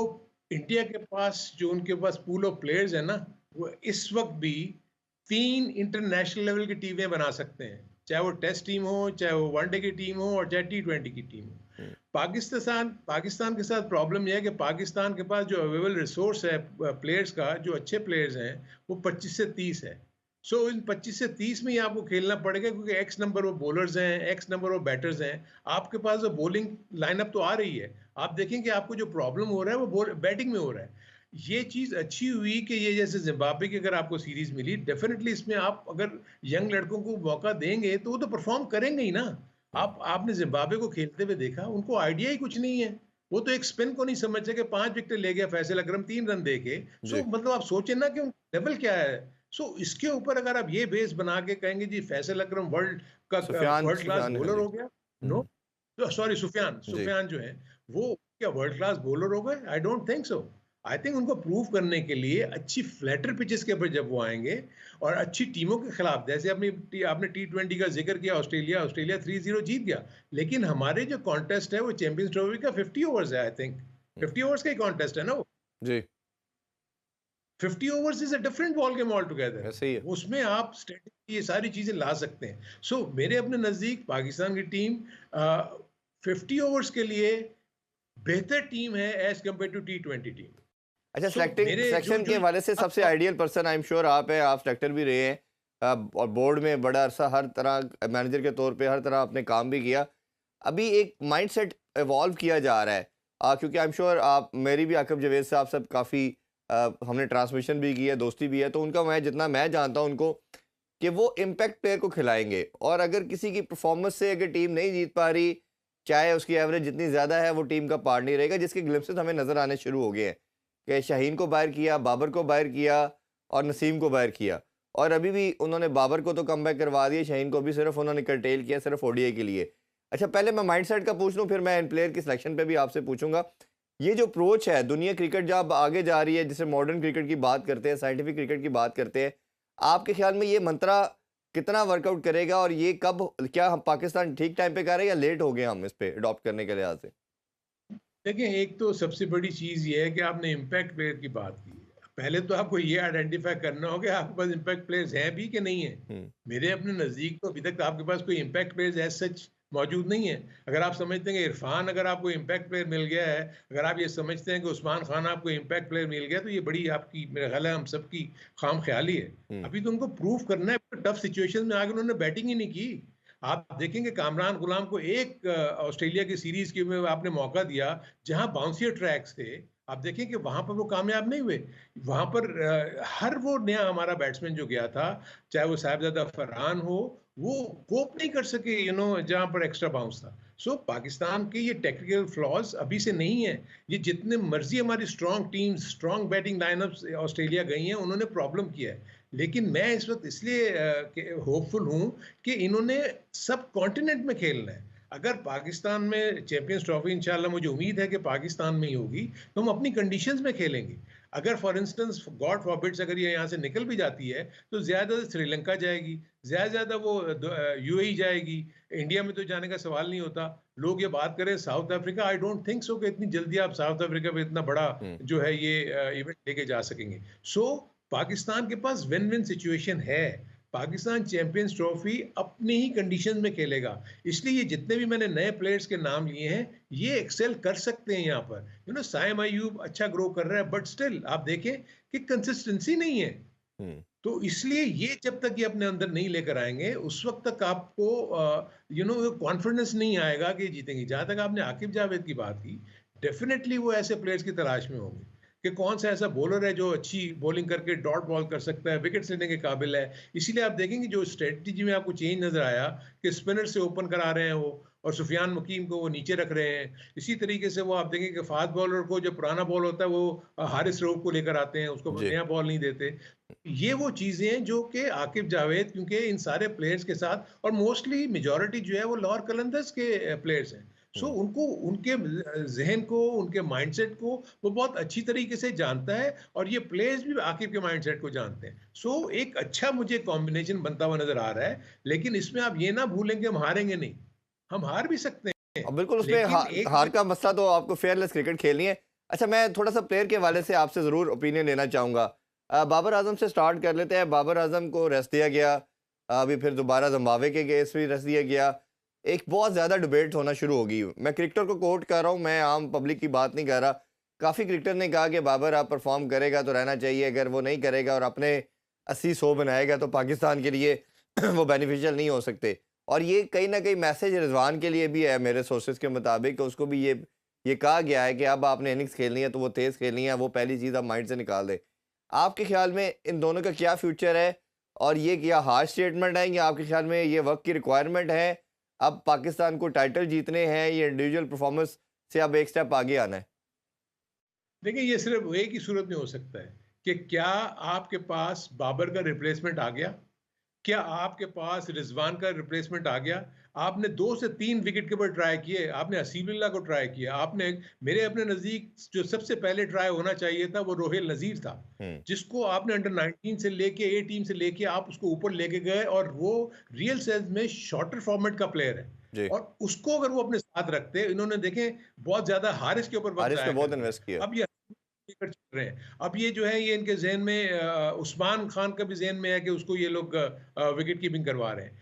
इंडिया के पास जो उनके पास पूल ऑफ प्लेयर्स है ना, वो इस वक्त भी 3 इंटरनेशनल लेवल की टीमें बना सकते हैं, चाहे वो टेस्ट टीम हो, चाहे वो वनडे की टीम हो, और चाहे T20 की टीम हो। हम्म, पाकिस्तान के साथ प्रॉब्लम यह है कि पाकिस्तान के पास जो अवेलेबल रिसोर्स है प्लेयर्स का, जो अच्छे प्लेयर्स हैं, वो 25 से 30 है। सो इन 25 से 30 में ही आपको खेलना पड़ेगा, क्योंकि एक्स नंबर वो बॉलर्स हैं, एक्स नंबर वो बैटर्स हैं। आपके पास जो बॉलिंग लाइनअप तो आ रही है, आप देखेंगे आपको जो प्रॉब्लम हो रहा है वो बैटिंग में हो रहा है। ये चीज अच्छी हुई कि ये जैसे जिम्बाब्वे की अगर आपको सीरीज मिली, डेफिनेटली इसमें आप अगर यंग लड़कों को मौका देंगे तो वो तो परफॉर्म करेंगे ही ना। हम्म, आपने जिम्बाब्वे को खेलते हुए देखा, उनको आइडिया ही कुछ नहीं है। वो तो एक स्पिन को नहीं समझते कि 5 विकेट ले गया फैसल अकरम 3 रन दे के। जी। सो मतलब आप सोचें ना कि उनका लेवल क्या है। सो इसके ऊपर अगर आप ये बेस बना के कहेंगे जी फैसल अकरम सुफियान वर्ल्ड क्लास सुफियान, हाँ बॉलर जी। हो गया। हम्म, नो, सॉरी, सुफियान जी। सुफियान जो है वो क्या वर्ल्ड क्लास बॉलर हो गए? I don't think so. I think उनको प्रूव करने के लिए अच्छी फ्लैटर पिचेस के ऊपर जब वो आएंगे और अच्छी टीमों के खिलाफ, जैसे आपने T20 का जिक्र किया, ऑस्ट्रेलिया ऑस्ट्रेलिया 3-0 जीत गया, लेकिन हमारे जो कॉन्टेस्ट है वो चैंपियंस ट्रॉफी का 50 ओवर्स है। आई थिंक हम्म, 50 ओवर्स का ही कॉन्टेस्ट है ना वो। जी। 50 overs is a different ball game all together. ऐसे ही है। उसमें आप स्ट्रेटेजी ये सारी चीजें ला सकते हैं। सो मेरे अपने नजदीक पाकिस्तान की टीम 50 ओवर्स के लिए बेहतर टीम है as compare to T20 team. अच्छा, सो मेरे जो सिलेक्शन के जो हवाले से सबसे ideal person I am sure आप हैं, आप सिलेक्टर भी रहे हैं, और बोर्ड में बड़ा अरसा हर तरह मैनेजर के तौर पे हर तरह आपने काम भी किया। अभी एक माइंडसेट इवॉल्व किया जा रहा है, क्योंकि आई एम श्योर आप, मेरी भी आकिब जावेद साहब सब काफ़ी हमने ट्रांसमिशन भी की है, दोस्ती भी है, तो उनका जितना मैं जानता हूँ उनको कि वो इम्पैक्ट प्लेयर को खिलाएंगे, और अगर किसी की परफॉर्मेंस से अगर टीम नहीं जीत पा रही, चाहे उसकी एवरेज जितनी ज़्यादा है, वो टीम का पार्ट नहीं रहेगा, जिसके ग्लिम्पसेस हमें नज़र आने शुरू हो गए हैं कि शाहीन को बाहर किया, बाबर को बाहर किया और नसीम को बाहर किया, और अभी भी उन्होंने बाबर को तो कम बैक करवा दिया, शाहीन को भी सिर्फ उन्होंने कर्टेल किया सिर्फ ओडीआई के लिए। अच्छा, पहले मैं माइंडसेट का पूछ लूँ, फिर मैं इन प्लेयर की सिलेक्शन पे भी आपसे पूछूंगा। ये जो अप्रोच है, दुनिया क्रिकेट जब आगे जा रही है, जिसे मॉडर्न क्रिकेट की बात करते हैं, साइंटिफिक क्रिकेट की बात करते हैं, आपके ख्याल में ये मंत्रा कितना वर्कआउट करेगा, और ये कब, क्या हम पाकिस्तान ठीक टाइम पे कर रहे हैं या लेट हो गए हम इस पे अडॉप्ट करने के लिहाज से? देखिए, एक तो सबसे बड़ी चीज ये है कि आपने इम्पैक्ट प्लेयर की बात की। पहले तो आपको ये आइडेंटिफाई करना होगा कि आपके पास इम्पैक्ट प्लेयर्स हैं भी कि नहीं है। हम्म, मेरे अपने नजदीक तो अभी तक आपके पास कोई इम्पैक्ट प्लेयर्स एज सच मौजूद नहीं है। अगर आप समझते हैं कि इरफान अगर आपको इम्पैक्ट प्लेयर मिल गया है, अगर आप ये समझते हैं कि उस्मान खान आपको इम्पैक्ट प्लेयर मिल गया, तो ये बड़ी आपकी, मेरा ख्याल है हम सबकी खाम ख्याली है। हम्म, अभी तो उनको प्रूव करना है। टफ सिचुएशन में आगे उन्होंने बैटिंग ही नहीं की। आप देखेंगे कामरान गुलाम को एक ऑस्ट्रेलिया की सीरीज के में आपने मौका दिया जहां बाउंसियर ट्रैक्स थे, आप देखें कि वहां पर वो कामयाब नहीं हुए। वहां पर हर वो नया हमारा बैट्समैन जो गया था, चाहे वो साहिबजादा फरहान हो, वो कोप नहीं कर सके, जहां पर एक्स्ट्रा बाउंस था। पाकिस्तान के ये टेक्निकल फ्लॉज अभी से नहीं है। ये जितने मर्जी हमारी strong teams, strong batting line-ups Australia गई हैं, उन्होंने प्रॉब्लम किया है। लेकिन मैं इस वक्त इसलिए होपफुल हूं कि इन्होंने सब कॉन्टिनेंट में खेलना है। अगर पाकिस्तान में चैंपियंस ट्रॉफी, इंशाल्लाह मुझे उम्मीद है कि पाकिस्तान में ही होगी, तो हम अपनी कंडीशंस में खेलेंगे। अगर फॉर इंस्टेंस गॉड फॉरबिड्स अगर ये यहाँ से निकल भी जाती है, तो ज़्यादा श्रीलंका जाएगी, ज़्यादा वो यूएई जाएगी। इंडिया में तो जाने का सवाल नहीं होता। लोग ये बात करें south Africa, I don't think so कि इतनी जल्दी आप साउथ अफ्रीका में इतना बड़ा हम्म। जो है ये इवेंट लेके जा सकेंगे। सो पाकिस्तान के पास विन विन सिचुएशन है। पाकिस्तान चैंपियंस ट्रॉफी अपनी ही कंडीशन में खेलेगा। इसलिए ये जितने भी मैंने नए प्लेयर्स के नाम लिए हैं, ये एक्सेल कर सकते हैं यहाँ पर। साइम अयूब अच्छा ग्रो कर रहा है, बट स्टिल आप देखें कि कंसिस्टेंसी नहीं है। हम्म। तो इसलिए ये जब तक ये अपने अंदर नहीं लेकर आएंगे, उस वक्त तक आपको कॉन्फिडेंस नहीं आएगा कि जीतेंगे। जहां तक आपने आकिब जावेद की बात की, डेफिनेटली वो ऐसे प्लेयर्स की तलाश में होंगे कि कौन सा ऐसा बॉलर है जो अच्छी बॉलिंग करके डॉट बॉल कर सकता है, विकेट लेने के काबिल है। इसीलिए आप देखेंगे जो स्ट्रेटजी में आपको चेंज नजर आया कि स्पिनर से ओपन करा रहे हैं वो, और सुफियान मुकीम को वो नीचे रख रहे हैं। इसी तरीके से वो आप देखेंगे कि फास्ट बॉलर को, जो पुराना बॉल होता है, वो हारिस रऊफ को लेकर आते हैं, उसको जी। नया बॉल नहीं देते। ये वो चीजें हैं जो कि आकिब जावेद, क्योंकि इन सारे प्लेयर्स के साथ, और मोस्टली मेजॉरिटी जो है वो लाहौर कलंदर्स के प्लेयर्स हैं। हम्म। उनको, उनके जहन को, उनके माइंडसेट को वो बहुत अच्छी तरीके से जानता है, और ये प्लेयर्स भी आकिब के माइंडसेट को जानते हैं। एक अच्छा मुझे कॉम्बिनेशन बनता हुआ नजर आ रहा है। लेकिन इसमें आप ये ना भूलें कि हम हारेंगे नहीं। हम हार भी सकते हैं, और बिल्कुल उसमें लेकिन एक हार का मसला तो आपको फेयरलेस क्रिकेट खेलनी है। अच्छा, मैं थोड़ा सा प्लेयर के हवाले से आपसे ज़रूर ओपिनियन लेना चाहूँगा। बाबर आजम से स्टार्ट कर लेते हैं। बाबर आजम को रेस्ट दिया गया, अभी फिर दोबारा जिम्बाब्वे के अगेंस्ट भी रेस्ट दिया गया। एक बहुत ज़्यादा डिबेट होना शुरू हो गई। मैं क्रिकेटर को कोट कर रहा हूँ, मैं आम पब्लिक की बात नहीं कर रहा। काफ़ी क्रिकेटर ने कहा कि बाबर आप परफॉर्म करेगा तो रहना चाहिए, अगर वो नहीं करेगा और अपने 80-100 बनाएगा तो पाकिस्तान के लिए वो बेनिफिशियल नहीं हो सकते। और ये कहीं न कहीं मैसेज रिजवान के लिए भी है, मेरे सोर्सेज के मुताबिक। उसको भी ये कहा गया है कि अब आपने इनिंग्स खेलनी है तो वो तेज़ खेलनी है, वो पहली चीज़ आप माइंड से निकाल दें। आपके ख्याल में इन दोनों का क्या फ्यूचर है, और ये क्या हार्श स्टेटमेंट है, या आपके ख्याल में ये वक्त की रिक्वायरमेंट है? अब पाकिस्तान को टाइटल जीतने हैं, ये इंडिविजुअल परफॉर्मेंस से अब एक स्टेप आगे आना है? देखिए, ये सिर्फ एक ही सूरत में हो सकता है कि क्या आपके पास बाबर का रिप्लेसमेंट आ गया, क्या आपके पास रिजवान का रिप्लेसमेंट आ गया। आपने 2 से 3 विकेट के ऊपर ट्राई किए, आपने हसीबुल्लाह को ट्राई किया, आपने, मेरे अपने नज़दीक जो सबसे पहले ट्राई होना चाहिए था वो रोहिल नज़ीर था, हुँ। जिसको आपने अंडर 19 से लेके ए टीम से लेके आप उसको ऊपर लेके गए, और वो रियल सेंस में शॉर्टर फॉर्मेट का प्लेयर है। जी। और उसको अगर वो अपने साथ रखते, इन्होंने देखें बहुत ज्यादा हारिस के ऊपर वक्त हारिस पे जाया बहुत कर दिया। इन्वेस्ट किया। अब ये लेकर चल रहे हैं। अब ये जो है, ये इनके जहन में उस्मान खान का भी जहन में है कि उसको ये लोग विकेट कीपिंग करवा रहे हैं।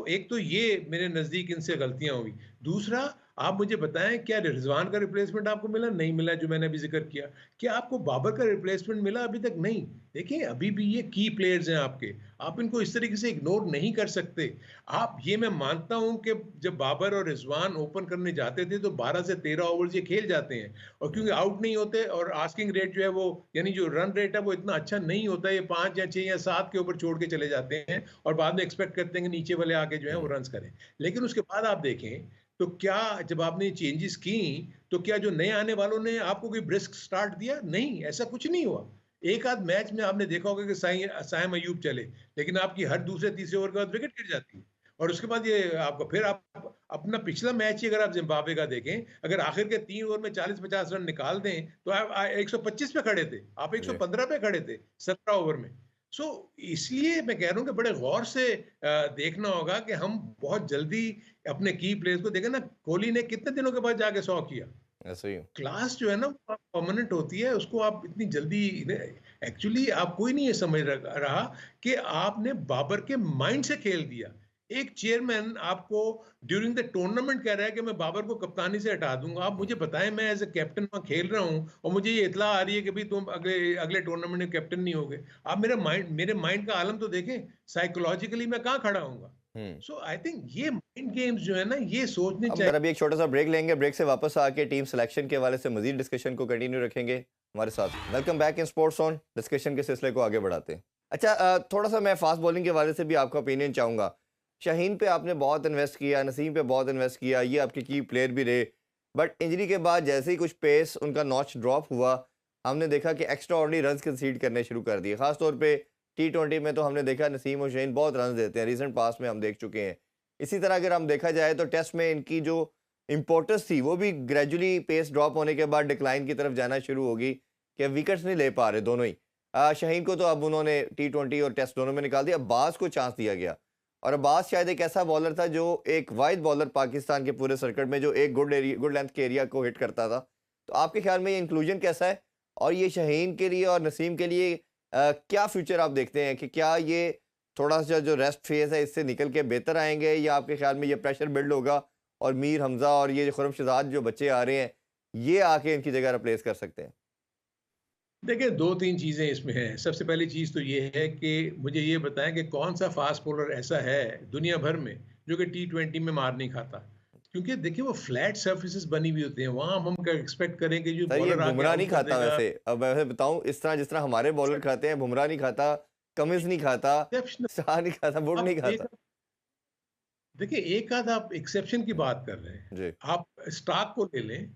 एक तो ये मेरे नज़दीक इनसे गलतियां हुई। दूसरा, आप मुझे बताएं, क्या रिजवान का रिप्लेसमेंट आपको मिला? नहीं मिला, जो मैंने अभी जिक्र किया। क्या आपको बाबर का रिप्लेसमेंट मिला? अभी तक नहीं। देखिए, अभी भी ये की प्लेयर्स हैं आपके, आप इनको इस तरीके से इग्नोर नहीं कर सकते। आप, ये मैं मानता हूं कि जब बाबर और रिजवान ओपन करने जाते थे तो 12 से 13 ओवर्स ये खेल जाते हैं, और क्योंकि आउट नहीं होते, और आस्किंग रेट जो है वो, यानी जो रन रेट है वो इतना अच्छा नहीं होता, ये 5 या 6 या 7 के ऊपर छोड़ के चले जाते हैं, और बाद में एक्सपेक्ट करते हैं कि नीचे वाले आके जो है वो हुँ। रन करें। लेकिन उसके बाद आप देखें, तो क्या, जब आपने चेंजेस की, तो क्या जो नए आने वालों ने आपको कोई ब्रिस्क स्टार्ट दिया? नहीं, ऐसा कुछ नहीं हुआ। एक आध मैच में आपने देखा होगा कि साइम अयूब चले, लेकिन आपकी हर दूसरे तीसरे ओवर के बाद विकेट गिर जाती है। और उसके बाद ये आपका, फिर आप अपना पिछला मैच ही अगर आप जिम्बाब्वे का देखें, अगर आखिर के 3 ओवर में 40-50 रन निकाल दें, तो आप 125 पे खड़े थे, आप जी। 115 पे खड़े थे 17 ओवर में। इसलिए मैं कह रहा हूं कि बड़े गौर से देखना होगा कि हम बहुत जल्दी अपने की प्लेयर्स को देखें ना। कोहली ने कितने दिनों के बाद जाके 100 किया। ऐसे ही। क्लास जो है ना, वो परमानेंट होती है, उसको आप इतनी जल्दी, एक्चुअली आप कोई नहीं ये समझ रहा कि आपने बाबर के माइंड से खेल दिया। एक चेयरमैन आपको ड्यूरिंग द टूर्नामेंट कह रहा है कि मैं बाबर को कप्तानी से हटा दूंगा। आप मुझे बताएं, मैं एज ए कैप्टन वहां खेल रहा हूं, और मुझे ये इतला आ रही है कि भाई तुम अगले अगले टूर्नामेंट में कैप्टन नहीं होगे। आप मेरे माइंड का आलम तो देखें, साइकोलॉजिकली मैं कहाँ खड़ा हूँ। हम्म। सो आई थिंक ये माइंड गेम्स जो है ना, ये सोचने अब चाहिए। अभी एक छोटा सा ब्रेक लेंगे, ब्रेक से वापस आके टीम सिलेक्शन के हवाले से मजीद डिस्कशन को कंटिन्यू रखेंगे हमारे साथ। Welcome back in sports on, discussion के सिलसिले को आगे बढ़ाते हैं। अच्छा, थोड़ा सा मैं फास्ट बॉलिंग के हवाले से भी आपका ओपिनियन चाहूँगा। शाहीन पे आपने बहुत इन्वेस्ट किया, नसीम पे बहुत इन्वेस्ट किया, ये आपके की प्लेयर भी रहे, बट इंजरी के बाद जैसे ही कुछ पेस उनका नॉच ड्रॉप हुआ, हमने देखा कि एक्स्ट्रा ऑर्डिनरी रन कंसीड करने शुरू कर दिए। खासतौर पे T20 में तो हमने देखा नसीम और शाहीन बहुत रन देते हैं, रिसेंट पास में हम देख चुके हैं। इसी तरह अगर हम देखा जाए तो टेस्ट में इनकी जो इम्पोर्टेंस थी वो भी ग्रेजुअली पेस ड्रॉप होने के बाद डिक्लाइन की तरफ जाना शुरू होगी कि विकेट्स नहीं ले पा रहे दोनों ही। शाहीन को तो अब उन्होंने T20 और टेस्ट दोनों में निकाल दिया, अब्बास को चांस दिया गया। और अब्बास शायद एक ऐसा बॉलर था जो एक वाइड बॉलर पाकिस्तान के पूरे सर्किट में जो एक गुड लेंथ के एरिया को हिट करता था। तो आपके ख्याल में ये इंक्लूजन कैसा है, और ये शाहीन के लिए और नसीम के लिए क्या फ्यूचर आप देखते हैं कि क्या ये थोड़ा सा जो रेस्ट फेज है इससे निकल के बेहतर आएंगे, या आपके ख्याल में ये प्रेशर बिल्ड होगा और मीर हमजा और ये खुरम शहजाद जो बच्चे आ रहे हैं ये आके इनकी जगह रिप्लेस कर सकते हैं? देखिए, 2-3 चीज़ें इसमें हैं। सबसे पहली चीज़ तो ये है कि मुझे ये बताएँ कि कौन-सा फ़ास्ट बॉलर ऐसा है दुनिया भर में जो कि टी20 में मार नहीं खाता? क्योंकि देखिए वो फ्लैट सर्फेसेस बनी हुई होती हैं, वहाँ हम क्या एक्सपेक्ट करें कि जो सर ये बॉलर आके बुमराह नहीं आउट कर खाता देगा। वैसे, अब मैं वैसे बताऊं, इस तरह जिस तरह हमारे बॉलर खाते हैं, बुमराह नहीं खाता, कमिंस नहीं खाता, एक्सेप्शनल। शाह नहीं खाता, वुड आप नहीं एक खाता। देखिए, एक आध आप एक्सेप्शन की बात कर रहे हैं। जी। आप स्टार्क को ले लें,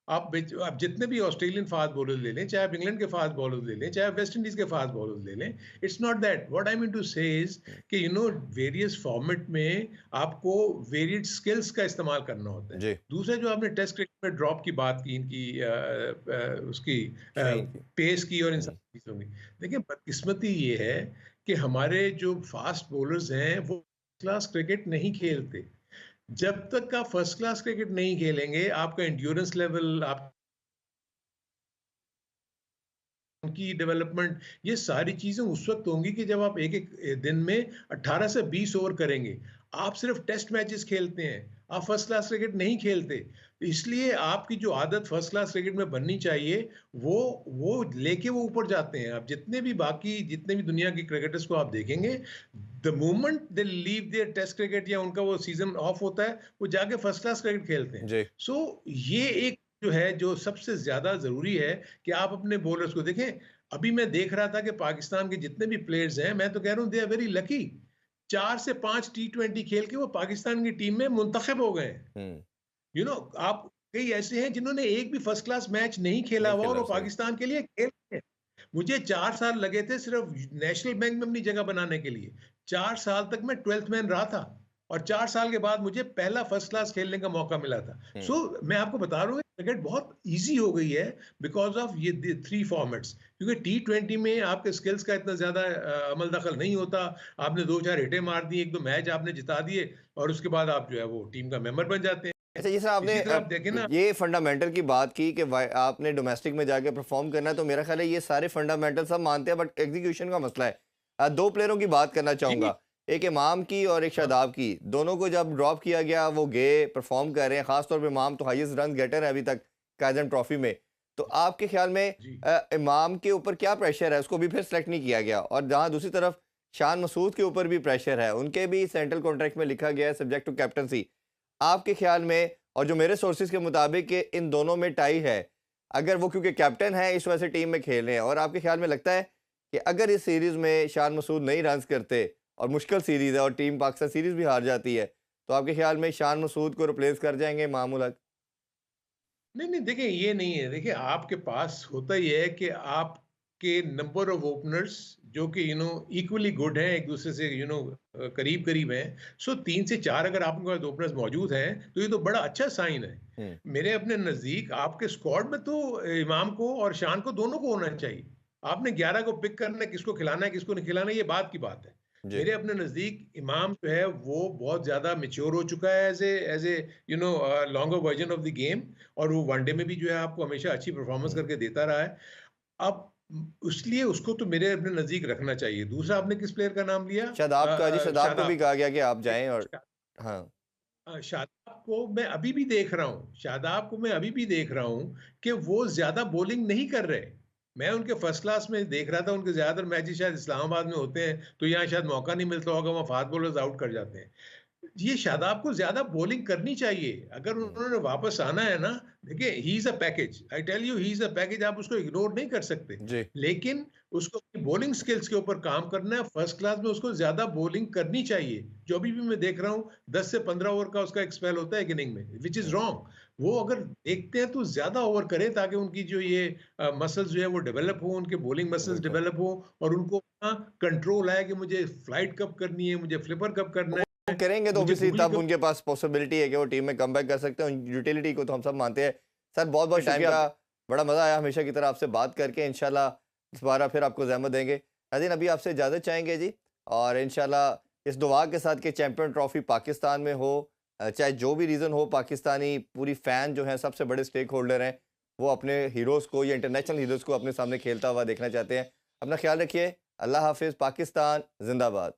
आप जितने भी ऑस्ट्रेलियन फास्ट बॉलर ले लें, चाहे आप इंग्लैंड के फास्ट बॉलर ले लें, चाहे आप वेस्ट इंडीज के फास्ट बॉलर ले लें, it's not that. What I mean to say is कि वेरियस फॉर्मेट में आपको वेरिएड स्किल्स का इस्तेमाल करना होता है। जी। दूसरा जो आपने टेस्ट क्रिकेट में ड्रॉप की बात की, इनकी उसकी शाहीन की। पेस की और इन सब हम्म, चीज़ों की। देखिए, बदकिस्मती ये है कि हमारे जो फास्ट बॉलर्स हैं वो क्लास क्रिकेट नहीं खेलते। जब तक आप फर्स्ट क्लास क्रिकेट नहीं खेलेंगे, आपका एंड्योरेंस लेवल, आप उनकी डेवलपमेंट, ये सारी चीज़ें उस वक़्त होंगी कि जब आप एक-एक दिन में 18 से 20 ओवर करेंगे। आप सिर्फ़ टेस्ट मैचेस खेलते हैं, आप फर्स्ट क्लास क्रिकेट नहीं खेलते। इसलिए आपकी जो आदत फर्स्ट क्लास क्रिकेट में बननी चाहिए, वो लेके वो ऊपर जाते हैं। आप जितने भी दुनिया के क्रिकेटर्स को आप देखेंगे, the moment they leave their test cricket या उनका वो सीज़न ऑफ होता है, वो जाके फर्स्ट क्लास क्रिकेट खेलते हैं। जी। सो ये एक जो है, जो सबसे ज़्यादा ज़रूरी है कि आप अपने बॉलर्स को देखें। अभी मैं देख रहा था कि पाकिस्तान के जितने भी प्लेयर्स हैं, मैं तो कह रहा हूँ दे आर वेरी लकी। 4 से 5 टी20 खेल के वो पाकिस्तान की टीम में मुंतखब हो गए हैं। हम्म। आप कई ऐसे हैं जिन्होंने एक भी फर्स्ट क्लास मैच नहीं खेला नहीं हुआ और खेला वो सही। पाकिस्तान के लिए खेल रहे हैं। मुझे 4 साल लगे थे सिर्फ नेशनल बैंक में अपनी जगह बनाने के लिए। 4 साल तक मैं 12th मैन रहा था और 4 साल के बाद मुझे पहला फर्स्ट क्लास खेलने का मौका मिला था। हम्म। सो मैं आपको बता रहा हूँ क्रिकेट बहुत ईज़ी हो गई है बिकॉज़ ऑफ ये 3 फॉर्मेट्स। क्योंकि टी20 में आपके स्किल्स का इतना ज़्यादा अमल दखल नहीं होता। आपने 2-4 हिटें मार दी, 1-2 मैच आपने जिता दिए और उसके बाद आप जो है वो टीम का मेंबर बन जाते हैं। अच्छा, जैसे आपने इसी तरह आप देखें ना। ये फंडामेंटल की बात की कि आपने डोमेस्टिक में जाके परफॉर्म करना है, तो मेरा ख्याल है ये सारे फंडामेंटल सब मानते हैं, बट एग्जीक्यूशन का मसला है। दो प्लेयरों की बात करना जी। चाहूंगा, एक इमाम की और एक हाँ, शादाब की। दोनों को जब ड्रॉप किया गया वो गए परफॉर्म कर रहे हैं, खासतौर पे इमाम तो हाईएस्ट रन गेटर है अभी तक कायदन ट्रॉफी में। तो आपके ख्याल में जी। इमाम के ऊपर क्या प्रेशर है, उसको भी फिर सेलेक्ट नहीं किया गया, और जहाँ दूसरी तरफ शान मसूद के ऊपर भी प्रेशर है, उनके भी सेंट्रल कॉन्ट्रैक्ट में लिखा गया है सब्जेक्ट टू कैप्टनसी। आपके ख्याल में, और जो मेरे सोर्सेज के मुताबिक कि इन दोनों में टाई है, अगर वो क्योंकि कैप्टन है इस वजह से टीम में खेल रहे हैं, और आपके ख्याल में लगता है कि अगर इस सीरीज़ में शान मसूद नहीं रन करते और मुश्किल सीरीज़ है और टीम पाकिस्तान सीरीज़ भी हार जाती है, तो आपके ख्याल में शान मसूद को रिप्लेस कर जाएंगे इमाम उल हक? नहीं, नहीं, देखिए ये नहीं है। देखिए, आपके पास होता ये है कि आपके नंबर ऑफ ओपनर्स जो कि इक्वली गुड हैं, एक-दूसरे से करीब-करीब हैं। सो 3 से 4 अगर आपके पास ओपनर्स मौजूद हैं, तो ये तो बड़ा अच्छा साइन है। हुँ। मेरे अपने नज़दीक आपके स्क्वाड में तो इमाम को और शान को दोनों को होना चाहिए। आपने 11 को पिक करना है, किसको खिलाना है, किसको नहीं खिलाना है, ये बात की बात है। जी। मेरे अपने नज़दीक इमाम जो है वो बहुत ज़्यादा मैच्योर हो चुका है as a longer version of the game, और वो वनडे में भी जो है आपको हमेशा अच्छी परफॉर्मेंस हुँ। करके देता रहा है। अब इसलिए उसको तो मेरे अपने नज़दीक रखना चाहिए। दूसरा आपने किस प्लेयर का नाम लिया? शादाब को भी शादाब। कहा गया कि आप जाएँ, और शा हाँ। शादाब को मैं अभी भी देख रहा हूँ, शादाब को मैं अभी भी देख रहा हूँ कि वो ज़्यादा बॉलिंग नहीं कर रहे। मैं उनके फर्स्ट क्लास में देख रहा था, उनके ज़्यादातर मैचेस शायद इस्लामाबाद में होते हैं, तो यहाँ शायद मौका नहीं मिलता होगा, वहाँ फास्ट बॉलर्स आउट कर जाते हैं। ये शादाब को ज़्यादा बॉलिंग करनी चाहिए। अगर हम्म, उन्होंने वापस आना है ना, देखिए he is a package. I tell you he is a package, आप उसको इग्नोर नहीं कर सकते। जी। लेकिन उसको अपनी बॉलिंग स्किल्स के ऊपर काम करना है, फर्स्ट क्लास में उसको ज़्यादा बॉलिंग करनी चाहिए। जो अभी भी मैं देख रहा हूँ 10 से 15 ओवर का उसका एक स्पेल होता है एक इनिंग में, व्हिच इज़ हम्म, रॉन्ग। वो अगर देखते हैं तो ज़्यादा ओवर करें ताकि उनकी जो ये मसल्स जो है वो डेवलप हो, उनके बॉलिंग मसल्स बिल्कुल। डेवलप हो और उनको कंट्रोल आए कि मुझे फ्लाइट कब करनी है, मुझे फ्लिपर कब करना वो है, करेंगे तो मुझे ऑब्वियसली गुगली तब कब। उनके पास पॉसिबिलिटी है कि वो टीम में कमबैक कर सकते हैं, यूटिलिटी को तो हम सब मानते हैं। सर बहुत बहुत टाइम शुक्रिया, का बड़ा मज़ा आया हमेशा की तरह आपसे बात करके। इंशाल्लाह इस बार फिर आपको ज़हमत देंगे। नाज़रीन अभी आपसे इजाज़त चाहेंगे जी, और इंशाल्लाह इस दुआ के साथ कि चैंपियन ट्रॉफी पाकिस्तान में हो, चाहे जो भी रीज़न हो, पाकिस्तानी पूरी फ़ैन जो हैं सबसे बड़े स्टेक होल्डर हैं, वो अपने हीरोज़ को या इंटरनेशनल हीरोज़ को अपने सामने खेलता हुआ देखना चाहते हैं। अपना ख्याल रखिए। अल्लाह हाफ़िज़। पाकिस्तान ज़िंदाबाद।